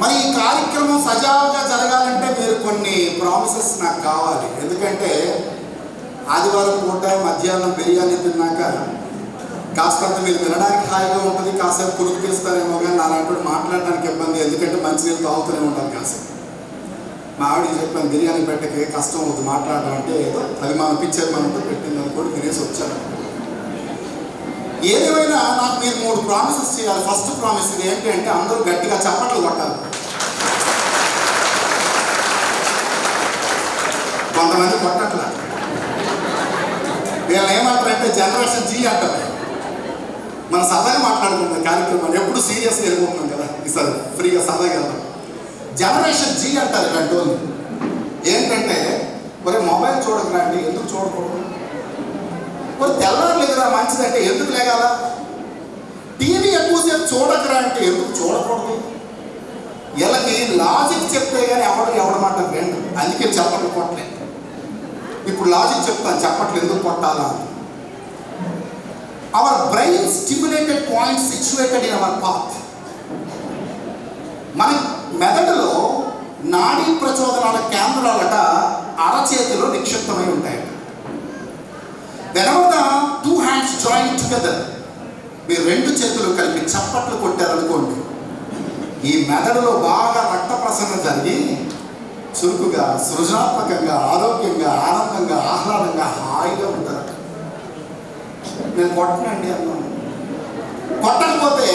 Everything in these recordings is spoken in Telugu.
మరి ఈ కార్యక్రమం సజావుగా జరగాలంటే మీరు కొన్ని ప్రామిసెస్ నాకు కావాలి. ఎందుకంటే ఆదివారం పూట మధ్యాహ్నం బిర్యానీ తిన్నాక కాస్తంత మీరు వినడానికి హాయిగా ఉంటుంది, కాసేపు పురుగు తీస్తారేమో, కానీ అలాంటి మాట్లాడడానికి ఇబ్బంది. ఎందుకంటే మంచినీళ్ళు తాగుతూనే ఉంటాను కాసేపు. మా ఆవిడకి చెప్పాను, బిర్యానీ పెట్టకే కష్టం అవుతుంది మాట్లాడడం అంటే, ఏదో అది మన పిక్చర్ మనతో పెట్టింది అనుకోండి, తినేసి వచ్చాను. ఏదేమైనా నాకు మీరు 3 ప్రామిసెస్ చేయాలి. ఫస్ట్ ప్రామిస్ ఇది ఏంటి అంటే, అందరూ గట్టిగా చప్పట్లు కొట్టాలి. కొంతమంది కొట్టట్లా. వీళ్ళు ఏమంటారంటే జనరేషన్ జీ అంటారు. మనం సరదాగా మాట్లాడుకుంటాం కార్యక్రమాన్ని, ఎప్పుడు సీరియస్గా వెళ్ళిపోతున్నాం కదా, ఈసారి ఫ్రీగా సరదాగా వెళ్తాం. జనరేషన్ జీ అంటారు ఇలాంటి వాళ్ళు. ఏంటంటే మరి మొబైల్ చూడకరా అంటే ఎందుకు చూడకూడదు, మరి తెల్లారలేదురా మంచిదంటే ఎందుకు లేగాల, టీవీ ఎక్కువసేపు చూడకరా అంటే ఎందుకు చూడకూడదు. వీళ్ళకి లాజిక్ చెప్తే కానీ ఎవడ మాట విండు. అందుకే చప్పట్లు కొట్టలేదు. ఇప్పుడు లాజిక్ చెప్తాను, చప్పట్లు ఎందుకు కొట్టాలా. Our brain stimulated points situated in our path. మన మెదడులో నాడీ ప్రచోదనాల కేంద్రాలట అరచేతిలో నిక్షిప్తమై ఉంటాయట. Whenever the 2 hands join together, మీరు 2 చేతులు కలిపి చప్పట్లు కొట్టారనుకోండి, ఈ మెదడులో బాగా రక్త ప్రసరణ జరిగి చురుకుగా, సృజనాత్మకంగా, ఆరోగ్యంగా, ఆనందంగా, ఆహ్లాదంగా, హాయిగా ఉంటారు. నేను కొట్టనండి అన్నాను. కొట్టకపోతే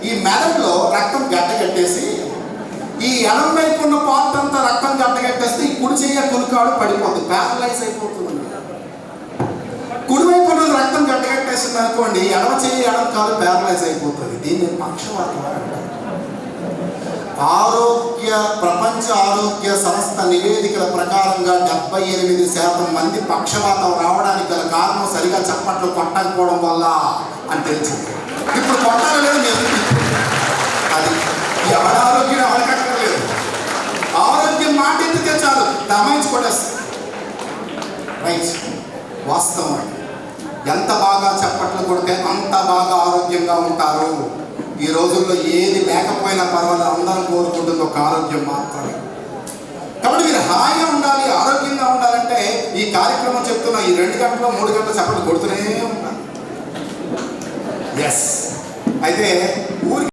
ఈ మెదడులో రక్తం గడ్డగట్టేసి, ఈ ఎడం వైపు ఉన్న పార్ట్ అంతా రక్తం గడ్డగట్టేస్తే ఈ కుడి చెయ్య కులికాడు పడిపోతుంది, ప్యారలైజ్ అయిపోతుంది. కుడివైపు ఉన్నది రక్తం గడ్డగట్టేసింది అనుకోండి, ఎడమ చెయ్యి ఎడం కాదు ప్యారలైజ్ అయిపోతుంది. దీన్ని పక్షవాతం అంటారు. ప్రపంచ ఆరోగ్య సంస్థ నివేదికల ప్రకారంగా 78% మంది పక్షవాతం రావడానికి గల కారణం సరిగా చప్పట్లు కొట్టకపోవడం వల్ల అని తెలిసింది. ఇప్పుడు కొట్టాలి లేదు నేను, అది ఎవరి ఆరోగ్యం ఎవరికక్కర్లేదు. ఆరోగ్యం మాట ఎందుకే చాలు దమాయించి కొట్టేస్తుంది. రైట్, వాస్తవం అండి. ఎంత బాగా చప్పట్లు కొడితే అంత బాగా ఆరోగ్యంగా ఉంటారు. ఈ రోజుల్లో ఏది లేకపోయినా పర్వాలేదు, అందరం కోరుకుంటుంది ఒక ఆరోగ్యం మాత్రమే. కాబట్టి మీరు హాయిగా ఉండాలి, ఆరోగ్యంగా ఉండాలంటే ఈ కార్యక్రమం చెప్తున్న ఈ 2 గంటలు 3 గంటలు చప్పట్లు కొడుతూనే ఉంటారు. ఎస్, అయితే ఊరికి